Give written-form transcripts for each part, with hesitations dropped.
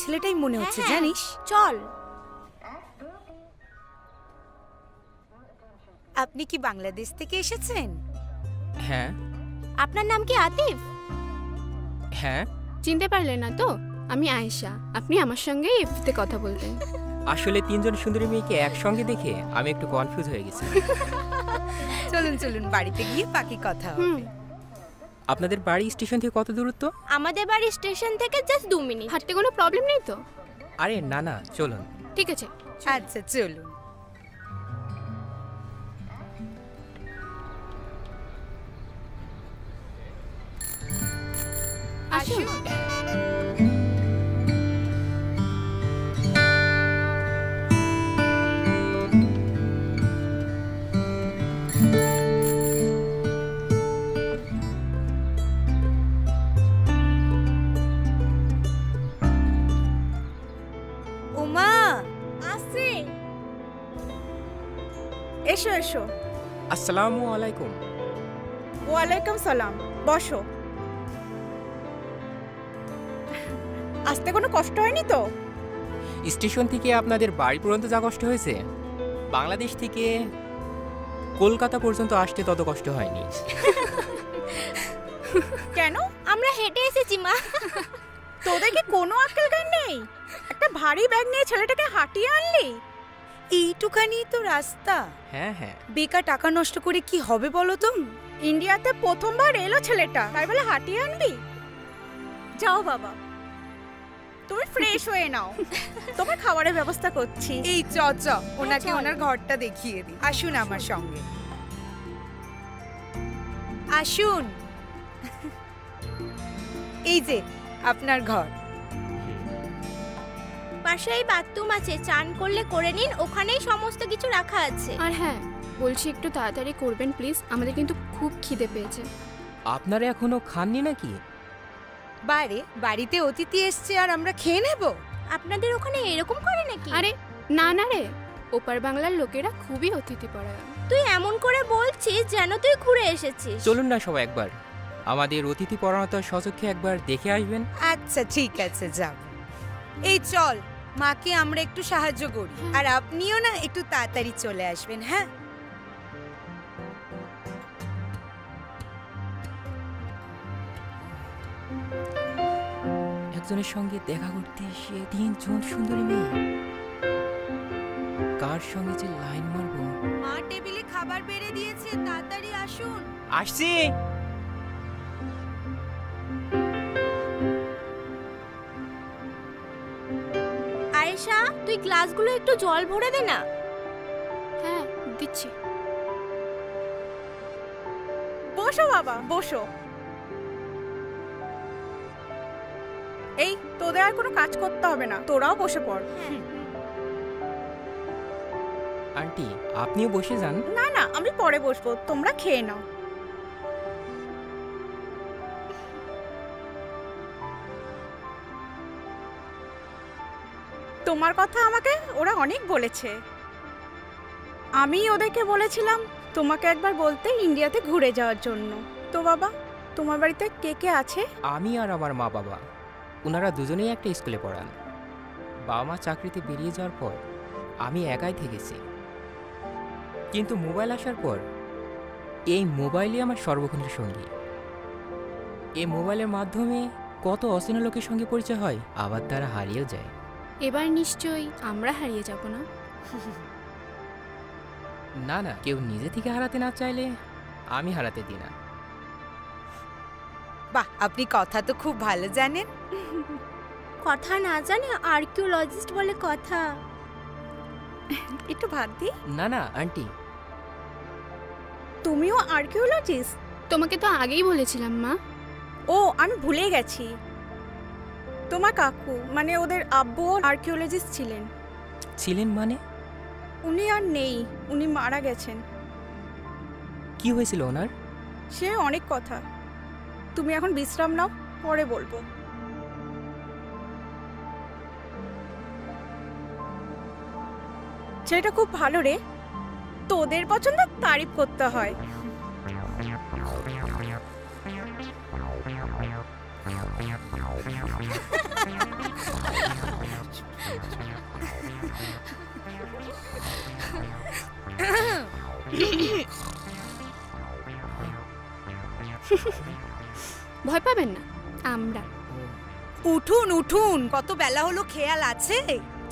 ছেলেটাই মনে হচ্ছে, জানিস? চল। আপনি কি বাংলাদেশ থেকে এসেছেন? হ্যাঁ। আপনার নাম কি আতিফ? হ্যাঁ। চিনতে পারলেন না তো? আমি আয়েশা। আপনি আমার সঙ্গে এফবিতে কথা বলতেন। আসলে তিনজন সুন্দরী মেয়েকে একসঙ্গে দেখে আমি একটু কনফিউজ হয়ে গেছি। চলুন চলুন, বাড়িতে গিয়ে বাকি কথা হবে। আপনাদের বাড়ি স্টেশন থেকে কত দূরত্ব? আমাদের বাড়ি স্টেশন থেকে জাস্ট 2 মিনিট। হাঁটতে কোনো প্রবলেম নেই তো? আরে না না, চলুন। ঠিক আছে, আচ্ছা চলুন। আসুন। উমা আসছে। এসো এসো। আসসালামু আলাইকুম। ওয়ালাইকুম সালাম, বসো। আসতে কোনো কষ্ট হয়নি তো? স্টেশন থেকে আপনাদের বাড়ি পর্যন্ত যা কষ্ট হয়েছে, বাংলাদেশ থেকে কলকাতা পর্যন্ত আসতে তত কষ্ট হয়নি। কেন? আমরা হেঁটে এসেছি মা। তোদের কি কোনো আক্কেল জ্ঞান নেই? একটা ভারী ব্যাগ নিয়ে ছেলেটাকে হাঁটিয়ে আনলি? এইটুখানি তো রাস্তা। হ্যাঁ হ্যাঁ। বেকার টাকা নষ্ট করে কি হবে বলো তো? ইন্ডিয়াতে প্রথমবার এলো ছেলেটা, তাই বলে হাঁটিয়ে আনবি? যাও বাবা, তুমি ফ্রেশ হয়ে নাও, তোমার খাবারের ব্যবস্থা করছি। এই চ ওনাকে ওনার ঘরটা দেখিয়ে দিই। আসুন আমার সঙ্গে, আসুন। এই যে আপনার ঘর। পাশেই বাথরুম আছে, চান করলে করে নিন, ওখানেই সমস্ত কিছু রাখা আছে। আর হ্যাঁ, বলছি একটু তাড়াতাড়ি করবেন প্লিজ, আমাদের কিন্তু খুব খিদে পেয়েছে। আপনারা এখনো খাননি নাকি? বারে বাড়িতে অতিথি এসছে আর আমরা খেয়ে নেব? আপনাদের ওখানে এরকম করে নাকি? আরে না না রে, ওপার বাংলার লোকেরা খুবই অতিথিপরায়ণ। তুই এমন করে বলছিস যেন তুই ঘুরে এসেছিস। চলুন না সবাই একবার আমাদের অতিথি পরায়ণতার সচক্ষে একবার দেখে আসবেন। আচ্ছা ঠিক আছে, যাব। এই চল, মাকে আমরা একটু সাহায্য করি, আর আপনিও না একটু তাড়াতাড়ি চলে আসবেন। হ্যাঁ, একজনের সঙ্গে দেখা করতে এসে তিনজন সুন্দরী মেয়ে, কার সঙ্গে যে লাইন মারবো। মা টেবিলে খাবার বেড়ে দিয়েছে, তাড়াতাড়ি আসুন। আসছি। আয়েশা, তুই গ্লাসগুলো একটু জল ভরে দে না। হ্যাঁ দিচ্ছি। বসো বাবা, বসো। এই, তোদের আর কোনো কাজ করতে হবে না, তোরাও বসে পড়। আন্টি, আপনিও বসে যান। না না, আমি পরে বসবো, তোমরা খেয়ে নাও। তোমার কথা আমাকে ওরা অনেক বলেছে। আমি ওদেরকে বলেছিলাম তোমাকে একবার বলতে ইন্ডিয়াতে ঘুরে যাওয়ার জন্য। তো বাবা, তোমার বাড়িতে কে কে আছে? আমি আর আমার মা বাবা, ওনারা দুজনেই একটা স্কুলে পড়ান। বাবা মা চাকরিতে বেরিয়ে যাওয়ার পর আমি একাই থেকেছি, কিন্তু মোবাইল আসার পর এই মোবাইলই আমার সর্বক্ষণের সঙ্গী। এই মোবাইলের মাধ্যমে কত অচেনা লোকের সঙ্গে পরিচয় হয়, আবার তারা হারিয়েও যায়। এবার নিশ্চয়ই আমরা হারিয়ে যাব না? না না, কেউ নিজে থেকে হারাতে না চাইলে আমি হারাতে দিই না। বাহ, আপনি কথা তো খুব ভালো জানেন। কথা না জানে আর্কিওলজিস্ট বলে কথা। একটু ভাত দি। না না আন্টি, তুমিও আর্কিওলজিস্ট? তোমাকে তো আগেই বলেছিলাম মা। ও, আমি ভুলে গেছি। তোমার কাকু মানে ওদের আব্বু আর্কিওলজিস্ট ছিলেন। ছিলেন মানে? উনি আর নেই, উনি মারা গেছেন। কি হয়েছিল ওনার? সে অনেক কথা, তুমি এখন বিশ্রাম নাও, পরে বলবো। সেটা খুব ভালো রে, তোদের পছন্দ তারিফ করতে হয়। ভয় পাবেন না, আমরা। উঠুন উঠুন, কত বেলা হলো, খেয়াল আছে?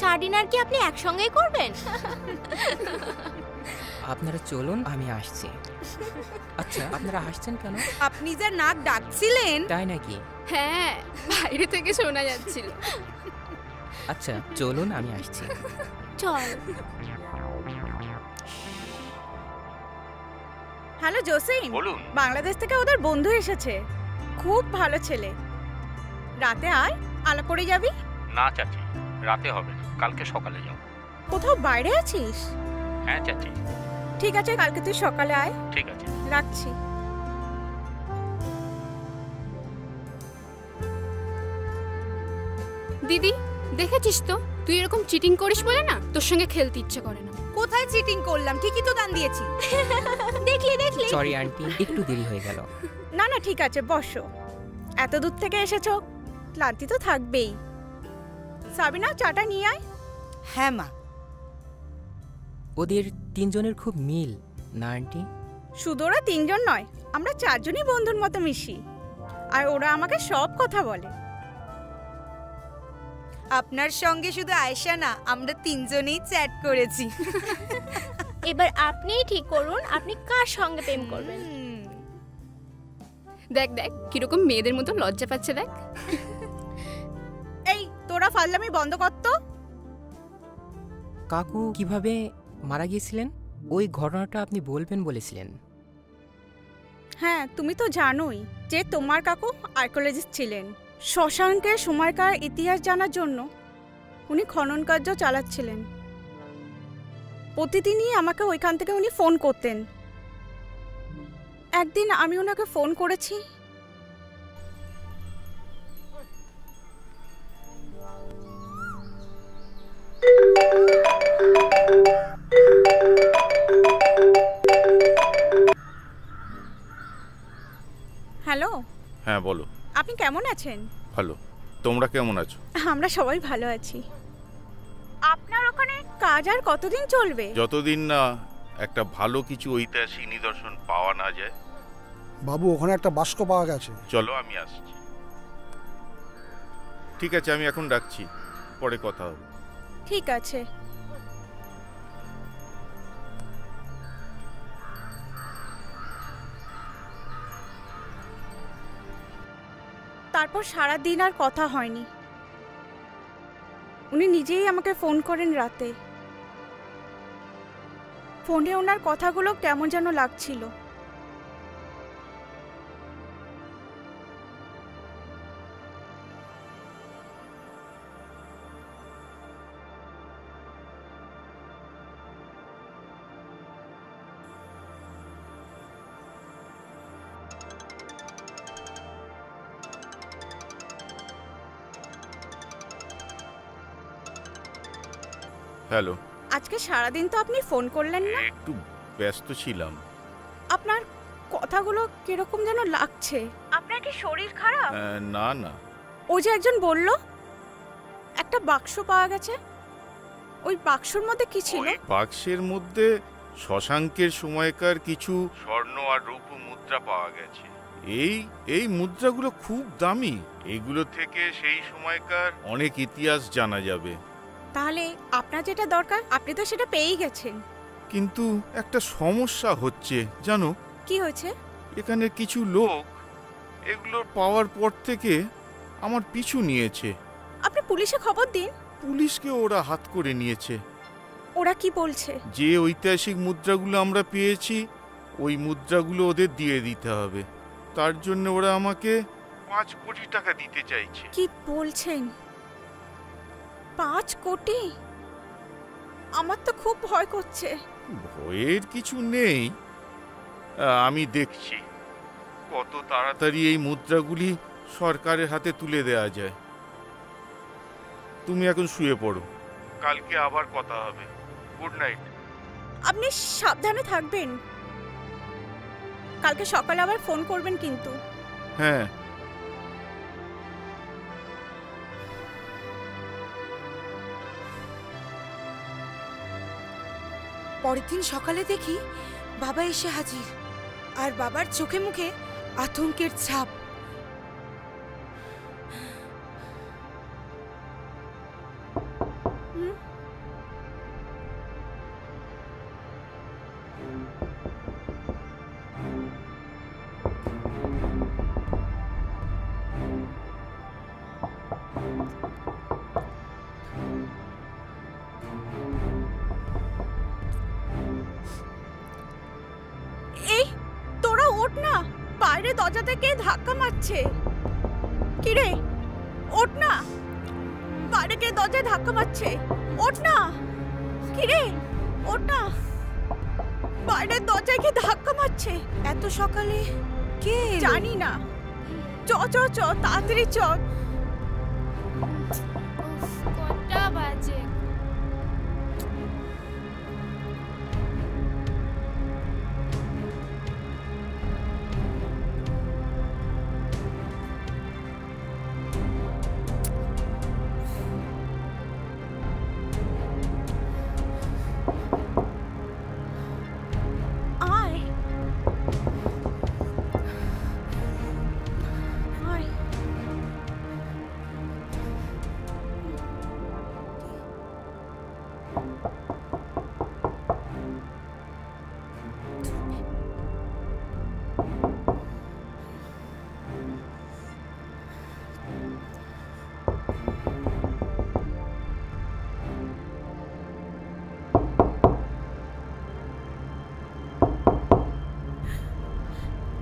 চা ডিনার কি আপনি একসঙ্গেই করবেন? আপনারা চলুন, আমি আসছি। আচ্ছা, আপনারা হাসছেন কেন? আপনি যা নাক ডাকছিলেন। তাই নাকি? হ্যাঁ, বাইরে থেকে শোনা যাচ্ছিল। আচ্ছা চলুন, আমি আসছি। চল। হ্যালো জসিম, বলুন। বাংলাদেশ থেকে ওদের বন্ধু এসেছে, খুব ভালো ছেলে। রাতে আয়, আলাপ করে যাবি। না চাচি, রাতে হবে না, কালকে সকালে যাও। কোথাও বাইরে আছিস? হ্যাঁ চাচি। ঠিক আছে, কালকে তুই সকালে আয়। ঠিক আছে। রাখছি। দিদি, দেখেছিস তো, তুই এরকম চিটিং করিস বলে না তোর সঙ্গে খেলতে ইচ্ছে করে না। কোথায় চিটিং করলাম? ঠিকই তো দান দিয়েছি। দেখলি সরি আন্টি, একটু দেরি হয়ে গেল। না না, ঠিক আছে, বসো। এত দূর থেকে এসেছো, ক্লান্তি তো থাকবেই। সাবিনা, চাটা নিয়ে আয়। হ্যাঁ মা। ওদের তিনজনের খুব মিল না আন্টি? শুধু ওরা তিনজন নয়, আমরা চারজনই বন্ধুর মতো মিশি, আর ওরা আমাকে সব কথা বলে। আপনার সঙ্গে শুধু আয়েশা না, আমরা তিনজনেই চ্যাট করেছি। এবার আপনিই ঠিক করুন আপনি কার সঙ্গে প্রেম করবেন। দেখ দেখ কিরকম মেয়েদের মতো লজ্জা পাচ্ছে, দেখ। এই, তোরা ফাজলামি বন্ধ কর তো। কাকু কিভাবে মারা গিয়েছিলেন, ওই ঘটনাটা আপনি বলবেন বলেছিলেন। হ্যাঁ, তুমি তো জানোই যে তোমার কাকু আর্কিওলজিস্ট ছিলেন। শ্মশানকের সময়কার ইতিহাস জানার জন্য উনি খনন কার্য চালাচ্ছিলেন। প্রতিদিনই আমাকে ওইখান থেকে উনি ফোন করতেন। একদিন আমি ওনাকে ফোন করেছি। হ্যালো। হ্যাঁ বলো। আপনি কেমন আছেন? ভালো, তোমরা কেমন আছো? আমরা সবাই ভালো আছি। আপনার ওখানে কাজ আর কতদিন চলবে? যতদিন না একটা ভালো কিছু ঐতিহাসিক নিদর্শন পাওয়া না যায়। বাবু, ওখানে একটা বাস্ক পাওয়া গেছে। চলো আমি আসছি। ঠিক আছে, আমি এখন রাখছি, পরে কথা হবে। ঠিক আছে। তারপর সারা দিন আর কথা হয়নি। উনি নিজেই আমাকে ফোন করেন রাতে। ফোনে ওনার কথাগুলো কেমন যেন লাগছিল। হ্যালো। আজকে সারাদিন তো আপনি ফোন করলেন না। একটু ব্যস্ত ছিলাম। আপনার কথাগুলো কিরকম যেন লাগছে। আপনার কি শরীর খারাপ? না না। ওই যে একজন বলল একটা বাক্স পাওয়া গেছে, ওই বাক্সর মধ্যে কি ছিল? ওই বাক্সের মধ্যে শশাঙ্কের সময়কার কিছু স্বর্ণ আর রৌপ্য মুদ্রা পাওয়া গেছে। এই মুদ্রাগুলো খুব দামি, এগুলো থেকে সেই সময়কার অনেক ইতিহাস জানা যাবে। তাহলে আপনার যেটা দরকার আপনি তো সেটা পেয়েই গেছেন। কিন্তু একটা সমস্যা হচ্ছে জানো। কি হয়েছে? এখানে কিছু লোক এগুলো পাওয়ার পর থেকে আমার পিছু নিয়েছে। আপনি পুলিশে খবর দিন। পুলিশকে ওরা হাত করে নিয়েছে। ওরা কি বলছে? যে ঐতিহাসিক মুদ্রাগুলো আমরা পেয়েছি ওই মুদ্রাগুলো ওদের দিয়ে দিতে হবে। তার জন্য ওরা আমাকে 5 কোটি টাকা দিতে চাইছে। কি বলছেন? 5 কোটি? আমার তো খুব ভয় করছে। ভয়ের কিছু নেই, আমি দেখছি কত তাড়াতাড়ি এই মুদ্রাগুলি সরকারের হাতে তুলে দেওয়া যায়। তুমি এখন শুয়ে পড়ো, কালকে আবার কথা হবে। Good night. আপনি সাবধানে থাকবেন, কালকে সকালে আবার ফোন করবেন কিন্তু। হ্যাঁ। পরের দিন সকালে দেখি বাবা এসে হাজির, আর বাবার চোখে মুখে আতঙ্কের ছাপ। এই তোরা ওঠ না, বাইরে দরজা থেকে ধাক্কা মারছে। কিরে ওঠ না, বাইরে কে দরজায় ধাক্কা মারছে? ওঠ না। কিরে ওঠ না, বাইরের দরজায় কে ধাক্কা মারছে? এত সকালে কে এলো? জানি না। চ চ চ, তাড়াতাড়ি চ। কটা বাজে? আয় আয়।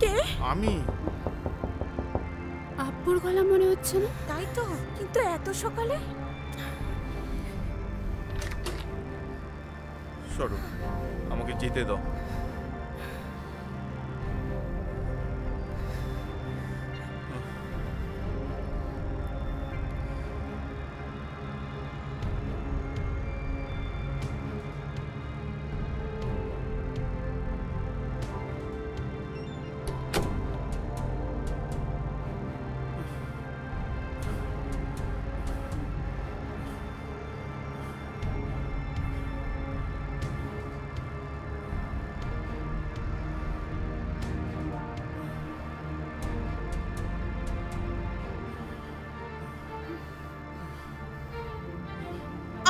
কে? আমি আব্বুর গলা মনে হচ্ছে না? তাই তো, কিন্তু এত সকালে? সরো, আমাকে যেতে দাও।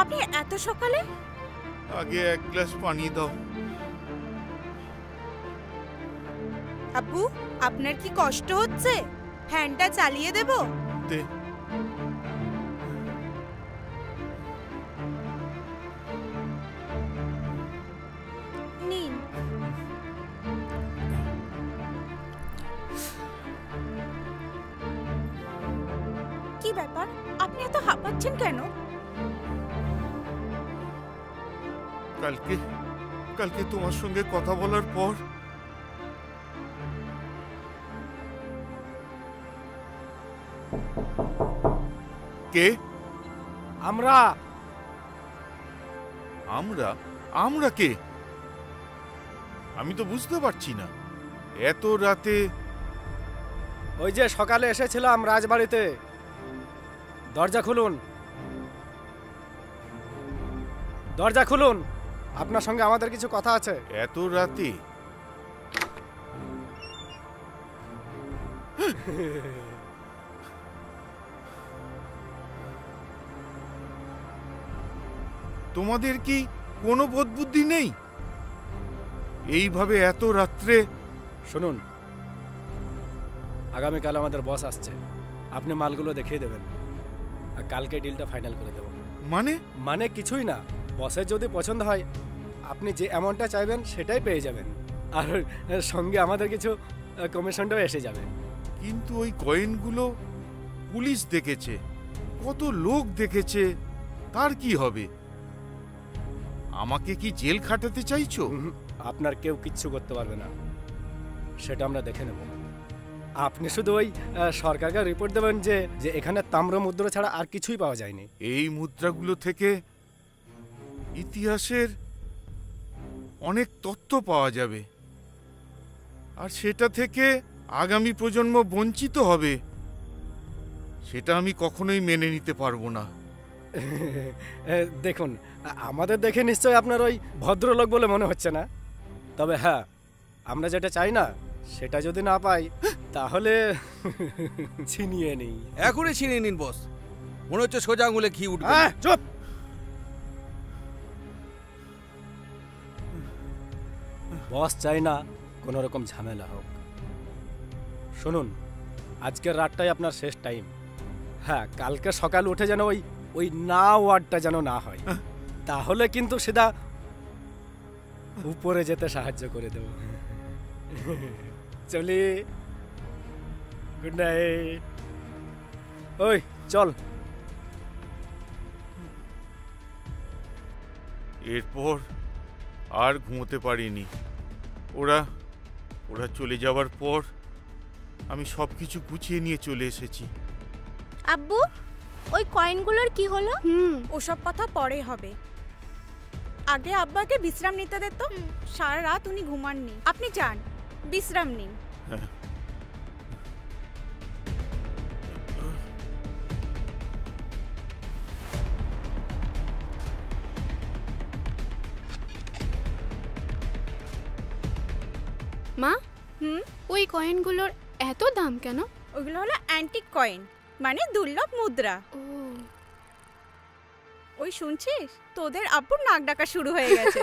আপনি এত সকালে? আগে 1 গ্লাস পানি দাও। আব্বু, আপনার কি কষ্ট হচ্ছে? ফ্যানটা চালিয়ে দেব? দে। নিন। কি ব্যাপার, আপনি এত হাঁপাচ্ছেন কেন? কালকে তোমার সঙ্গে কথা বলার পর কে? আমরা আমরা কে? আমি তো বুঝতে পারছি না। এত রাতে? ওই যে সকালে এসেছিলাম রাজবাড়িতে। দরজা খুলুন, দরজা খুলুন, আপনার সঙ্গে আমাদের কিছু কথা আছে। এত রাতে? তোমাদের কি কোনো বোধ বুদ্ধি নেই? এইভাবে এত রাত্রে? শুনুন, আগামীকাল আমাদের বস আসছে, আপনি মালগুলো দেখিয়ে দেবেন আর কালকে ডিলটা ফাইনাল করে দেব। মানে কিছুই না, বসের যদি পছন্দ হয় আপনি যে অ্যামাউন্টটা চাইবেন সেটাই পেয়ে যাবেন, আর সঙ্গে আমাদের কিছু কমিশনটাও এসে যাবে। কিন্তু ওই কয়েনগুলো পুলিশ দেখেছে, কত লোক দেখেছে, তার কি হবে? আমাকে কি জেল খাটাতে চাইছো? আপনার কেউ কিচ্ছু করতে পারবে না, সেটা আমরা দেখে নেব। আপনি শুধু ওই সরকারকে রিপোর্ট দেবেন যে যে এখানে তাম্র মুদ্রা ছাড়া আর কিছুই পাওয়া যায়নি। এই মুদ্রাগুলো থেকে ইতিহাসের অনেক তথ্য পাওয়া যাবে, আর সেটা থেকে আগামী প্রজন্ম বঞ্চিত হবে। সেটা আমি কখনোই মেনে নিতে পারবো না। দেখুন, আমাদের দেখে নিশ্চয়ই আপনার ওই ভদ্রলোক বলে মনে হচ্ছে না। তবে হ্যাঁ, আমরা যেটা চাই না সেটা যদি না পাই তাহলে ছিনিয়ে নিই। এখনই ছিনিয়ে নিন বস, মনে হচ্ছে সোজা আঙুলে ঘি উঠবে। চুপ! বস চাই না কোনো রকম ঝামেলা হোক। শুনুন, আজকের রাতটাই আপনার শেষ টাইম। হ্যাঁ, কালকে সকাল উঠে যেন ওই না ওয়ার্ডটা যেন না হয়, তাহলে কিন্তু সেটা উপরে যেতে সাহায্য করে দেব। চলি, গুড নাইট। ওই চল। এরপর আর ঘুমোতে পারিনি। ওরা চলে যাওয়ার পর আমি সবকিছু গুছিয়ে নিয়ে চলে এসেছি। আব্বু, ওই কয়েনগুলোর কি হলো? ওসব কথা পরে হবে, আগে আব্বাকে বিশ্রাম নিতে দে তো। সারা রাত উনি ঘুমাননি, আপনি যান বিশ্রাম নিন। হ্যাঁ। মা, হুম, ওই কয়েনগুলোর এত দাম কেন? ওগুলো হলো অ্যান্টিক কয়েন, মানে দুর্লভ মুদ্রা। ও, ওই শুনছিস, তোদের আব্বুর নাক ডাকা শুরু হয়ে গেছে।